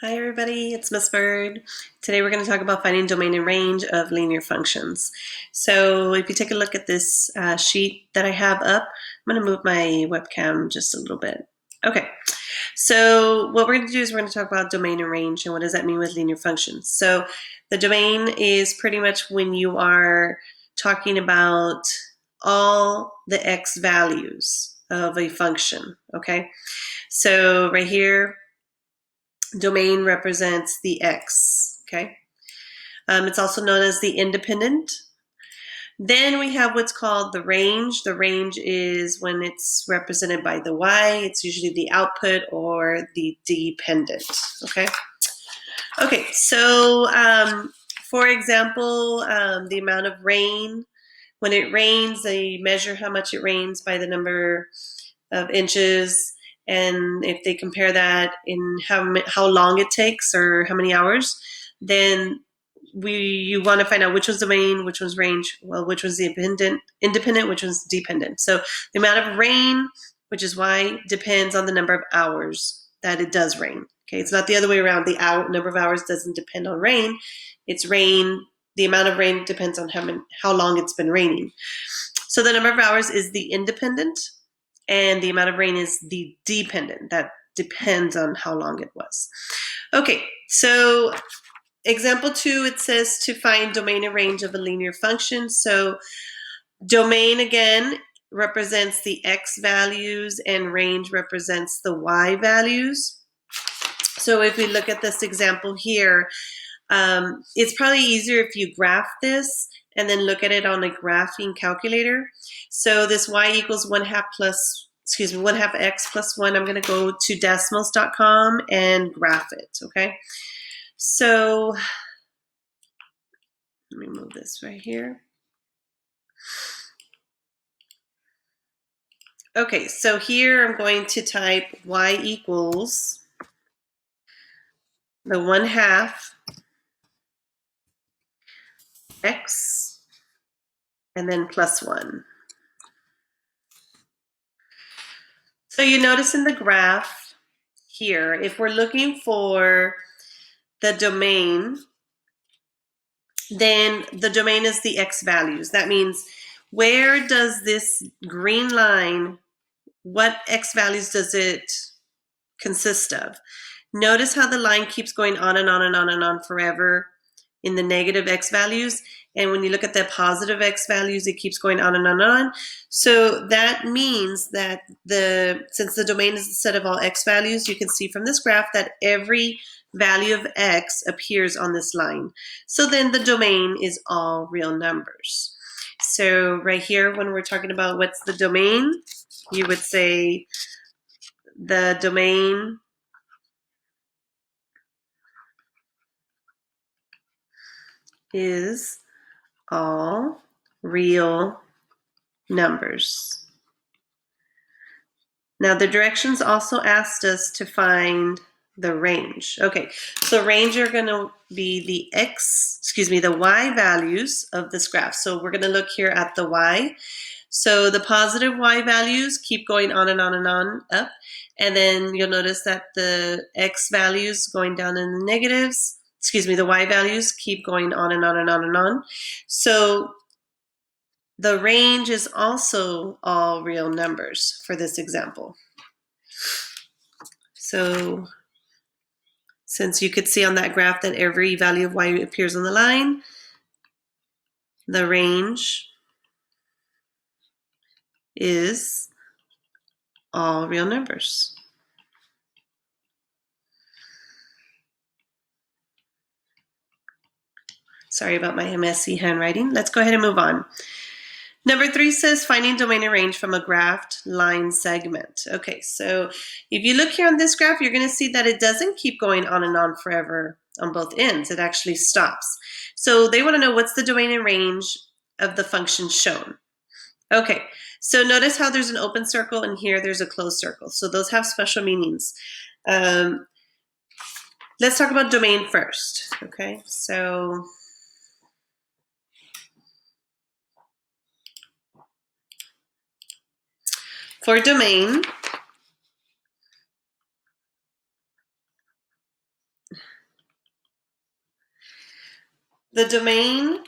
Hi everybody, it's Miss Byrd. Today we're going to talk about finding domain and range of linear functions. So if you take a look at this sheet that I have up, I'm going to move my webcam just a little bit. Okay, so what we're going to do is we're going to talk about domain and range and what does that mean with linear functions. So the domain is pretty much when you are talking about all the x values of a function, okay? So right here, domain represents the x, okay? It's also known as the independent. Then we have what's called the range. The range is when it's represented by the y. It's usually the output or the dependent, okay? Okay, so for example, the amount of rain. When it rains, they measure how much it rains by the number of inches, and if they compare that in how long it takes or how many hours, then you want to find out which one's domain, which one's range, well, which one's the independent, which one's dependent. So the amount of rain, which is y, depends on the number of hours that it does rain. Okay, it's not the other way around. The number of hours doesn't depend on rain. It's rain. The amount of rain depends on how long it's been raining. So the number of hours is the independent, and the amount of rain is the dependent. That depends on how long it was. Okay, so example 2, it says to find domain and range of a linear function. So domain, again, represents the x values and range represents the y values. So if we look at this example here, it's probably easier if you graph this and then look at it on a graphing calculator. So this y equals 1/2 x plus 1. I'm going to go to decimals.com and graph it, okay? So let me move this right here. Okay, so here I'm going to type y equals the 1/2 x and then plus 1. So you notice in the graph here, if we're looking for the domain, then the domain is the x values. That means where does this green line, what x values does it consist of? Notice how the line keeps going on and on and on and on forever in the negative x values. And when you look at the positive x values, it keeps going on and on and on. So that means that since the domain is the set of all x values, you can see from this graph that every value of x appears on this line. So then the domain is all real numbers. So right here, when we're talking about what's the domain, you would say the domain is all real numbers. Now the directions also asked us to find the range. Okay, so range are going to be the y values of this graph. So we're going to look here at the y. So the positive y values keep going on and on and on up. And then you'll notice that the x values going down in the negatives, the y values keep going on and on and on and on. So the range is also all real numbers for this example. So since you could see on that graph that every value of y appears on the line, the range is all real numbers. Sorry about my messy handwriting. Let's go ahead and move on. Number 3 says finding domain and range from a graphed line segment. Okay, so if you look here on this graph, you're going to see that it doesn't keep going on and on forever on both ends. It actually stops. So they want to know what's the domain and range of the function shown. Okay, so notice how there's an open circle and here there's a closed circle. So those have special meanings. Let's talk about domain first. Okay, so for domain, the domain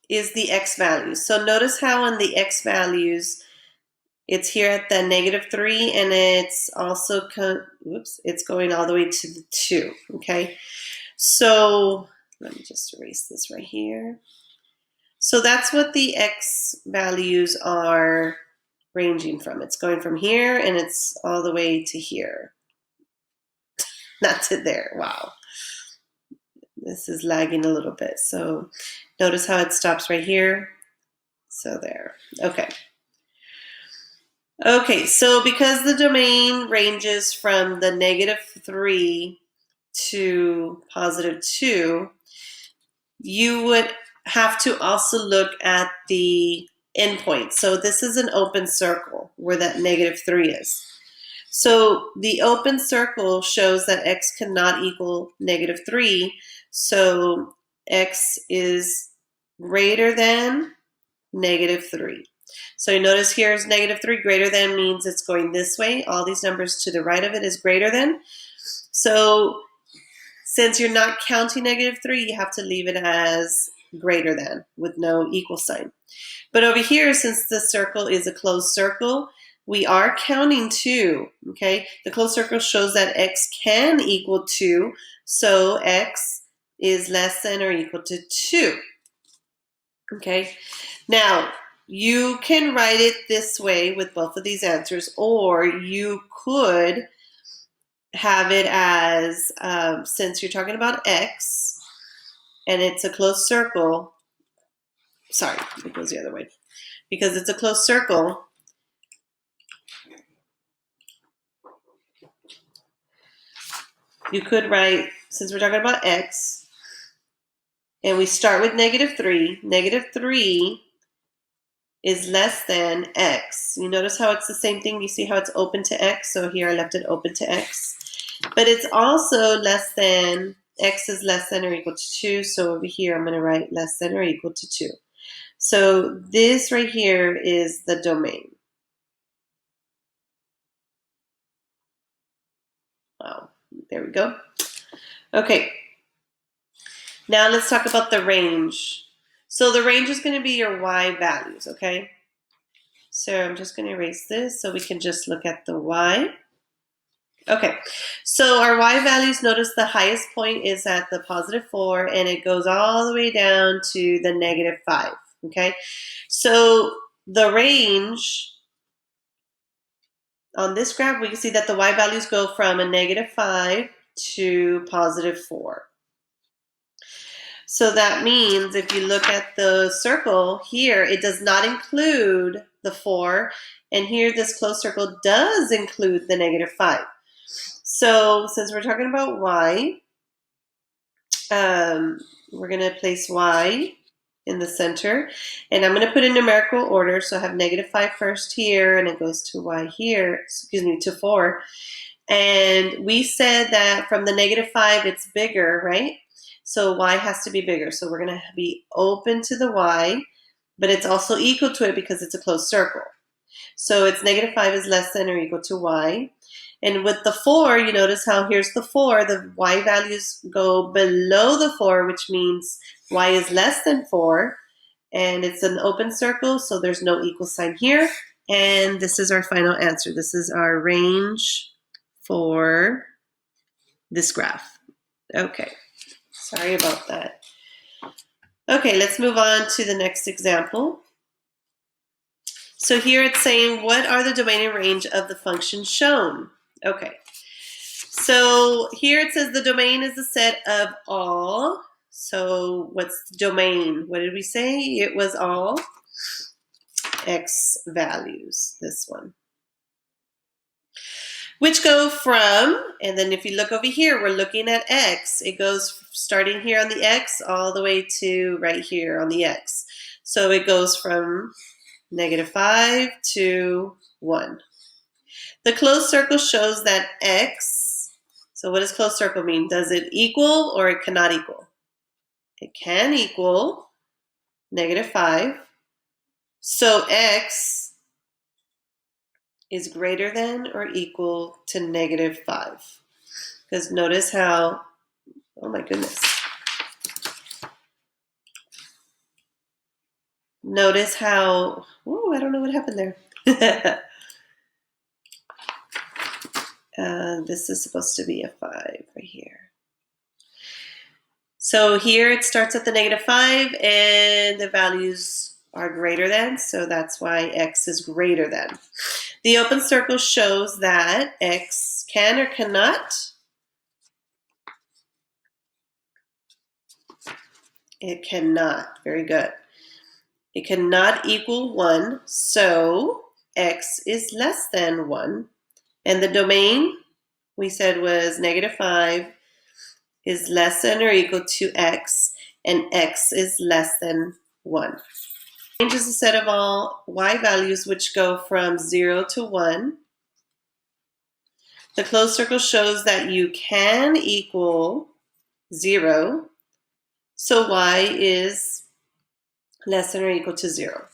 is the x values. So notice how in the x values, it's here at the -3, and it's also, it's going all the way to the 2, okay? So let me just erase this right here. So that's what the x values are ranging from. It's going from here, and it's all the way to here. Not to there, wow. This is lagging a little bit. So notice how it stops right here. So there, okay. Okay, so because the domain ranges from the -3 to +2, you would have to also look at the endpoint. So this is an open circle where that -3 is. So the open circle shows that x cannot equal -3, so x is greater than -3. So you notice here is -3, greater than means it's going this way. All these numbers to the right of it is greater than. So since you're not counting -3, you have to leave it as greater than with no equal sign. But over here, since the circle is a closed circle, we are counting 2, okay? The closed circle shows that x can equal 2, so x is less than or equal to 2, okay? Now, you can write it this way with both of these answers, or you could have it as, since you're talking about x, and it's a closed circle, sorry, it goes the other way. Because it's a closed circle, you could write, since we're talking about x, and we start with -3, -3 is less than x. You notice how it's the same thing? You see how it's open to x? So here I left it open to x. But it's also less than, x is less than or equal to 2, so over here I'm going to write less than or equal to 2. So this right here is the domain. Wow, there we go. Okay, now let's talk about the range. So the range is going to be your y values, okay? So I'm just going to erase this so we can just look at the y. Okay, so our y values, notice the highest point is at the +4, and it goes all the way down to the -5, okay? So the range on this graph, we can see that the y values go from a -5 to +4. So that means if you look at the circle here, it does not include the 4, and here this closed circle does include the -5. So since we're talking about y, we're going to place y in the center, and I'm going to put in numerical order. So I have -5 first here, and it goes to y here, excuse me, to 4. And we said that from the -5, it's bigger, right? So y has to be bigger. So we're going to be open to the y, but it's also equal to it because it's a closed circle. So it's -5 is less than or equal to y. And with the 4, you notice how here's the 4, the y values go below the 4, which means y is less than 4. And it's an open circle, so there's no equal sign here. And this is our final answer. This is our range for this graph. Okay, sorry about that. Okay, let's move on to the next example. So here it's saying, what are the domain and range of the function shown? Okay, so here it says the domain is the set of all. So what's the domain? What did we say? It was all x values, this one. Which go from, and then if you look over here, we're looking at x. It goes starting here on the x all the way to right here on the x. So it goes from -5 to 1. The closed circle shows that x, so what does closed circle mean? Does it equal or it cannot equal? It can equal -5. So x is greater than or equal to -5. Because notice how, oh my goodness. notice how, I don't know what happened there. This is supposed to be a 5 right here. So here it starts at the -5 and the values are greater than, so that's why x is greater than. The open circle shows that x can or cannot. It cannot. Very good. It cannot equal 1, so x is less than 1. And the domain we said was -5 is less than or equal to x, and x is less than 1. Range is a set of all y values which go from 0 to 1. The closed circle shows that you can equal 0, so y is less than or equal to 0.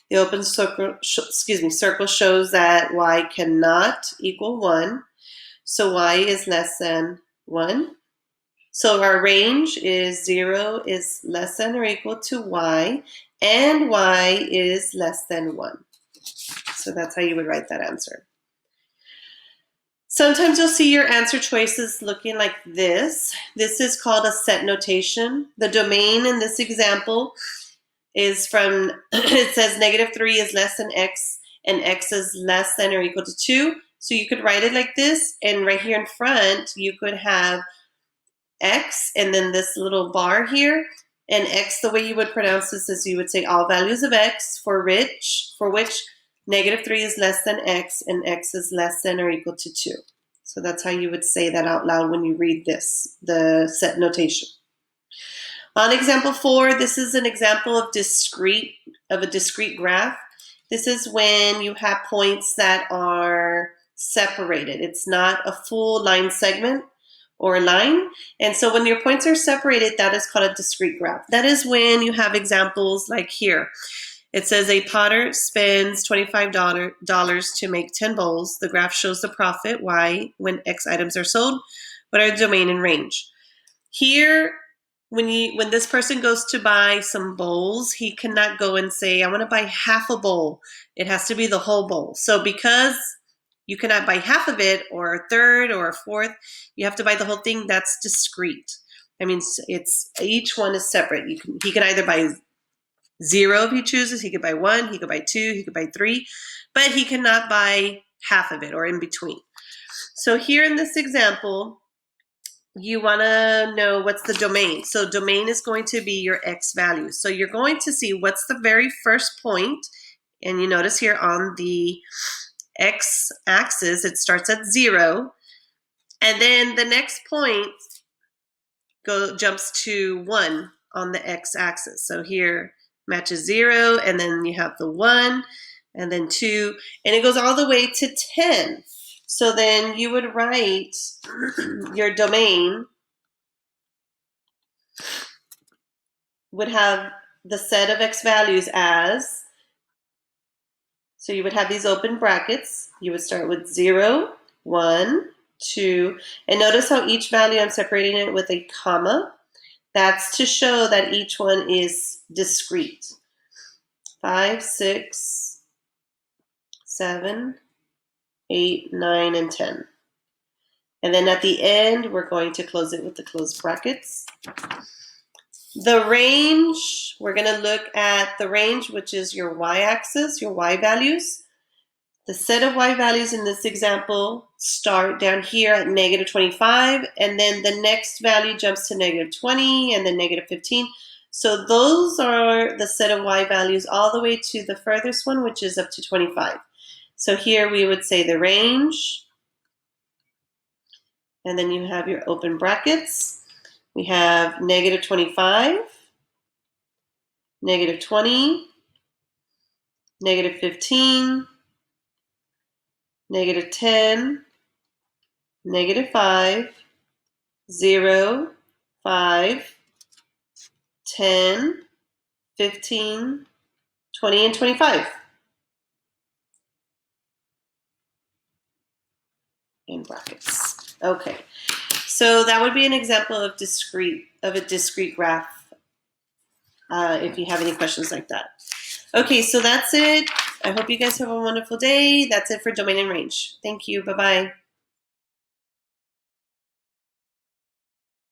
The open circle, circle shows that y cannot equal 1, so y is less than 1. So our range is 0 is less than or equal to y, and y is less than 1. So that's how you would write that answer. Sometimes you'll see your answer choices looking like this. This is called a set notation. The domain in this example is from, it says -3 is less than x, and x is less than or equal to 2. So you could write it like this, and right here in front, you could have x and then this little bar here. And x, the way you would pronounce this is you would say all values of x for which -3 is less than x and x is less than or equal to 2. So that's how you would say that out loud when you read this, the set notation. On example 4, this is an example of a discrete graph. This is when you have points that are separated. It's not a full line segment or a line. And so when your points are separated, that is called a discrete graph. That is when you have examples like here. It says a potter spends $25 to make 10 bowls. The graph shows the profit, y, when X items are sold. What are the domain and range? Here, when this person goes to buy some bowls, he cannot go and say, I want to buy half a bowl. It has to be the whole bowl. So because you cannot buy half of it or a third or a fourth, you have to buy the whole thing. That's discrete. I mean, it's each one is separate. He can either buy 0 if he chooses. He could buy 1, he could buy 2, he could buy 3, but he cannot buy half of it or in between. So here in this example, you want to know what's the domain. So domain is going to be your X value. So you're going to see what's the very first point, and you notice here on the X axis, it starts at 0, and then the next point jumps to 1 on the X axis. So here matches 0, and then you have the 1, and then 2, and it goes all the way to 10. So then you would write your domain would have the set of X values as, so you would have these open brackets. You would start with 0, 1, 2, and notice how each value I'm separating it with a comma. That's to show that each one is discrete. 5, 6, 7, 8, 9, and 10. And then at the end, we're going to close it with the closed brackets. The range, we're going to look at the range, which is your y-axis, your y values. The set of y values in this example start down here at -25, and then the next value jumps to -20, and then -15. So those are the set of y values all the way to the furthest one, which is up to 25. So here we would say the range, and then you have your open brackets. We have -25, -20, -15, -10, -5, 0, 5, 10, 15, 20, and 25. In brackets. Okay, so that would be an example of a discrete graph if you have any questions like that. Okay, so that's it. I hope you guys have a wonderful day. That's it for domain and range. Thank you. Bye-bye.